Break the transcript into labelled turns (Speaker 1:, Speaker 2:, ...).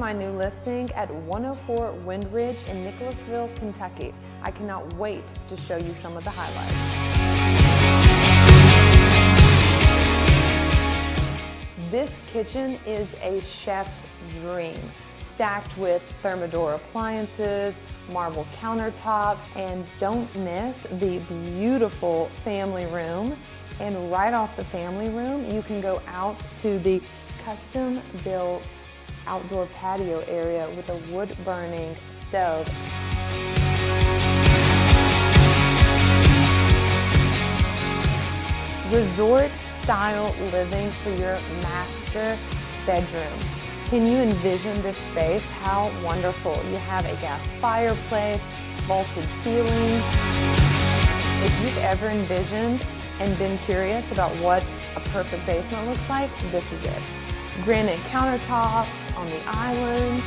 Speaker 1: my new listing at 104 Windridge in Nicholasville, Kentucky. I cannot wait to show you some of the highlights. This kitchen is a chef's dream, stacked with Thermador appliances, marble countertops, and don't miss the beautiful family room. And right off the family room, you can go out to the custom-built outdoor patio area with a wood-burning stove. Resort-style living for your master bedroom. Can you envision this space? How wonderful. You have a gas fireplace, vaulted ceilings. If you've ever envisioned and been curious about what a perfect basement looks like, this is it. Granite countertops on the island,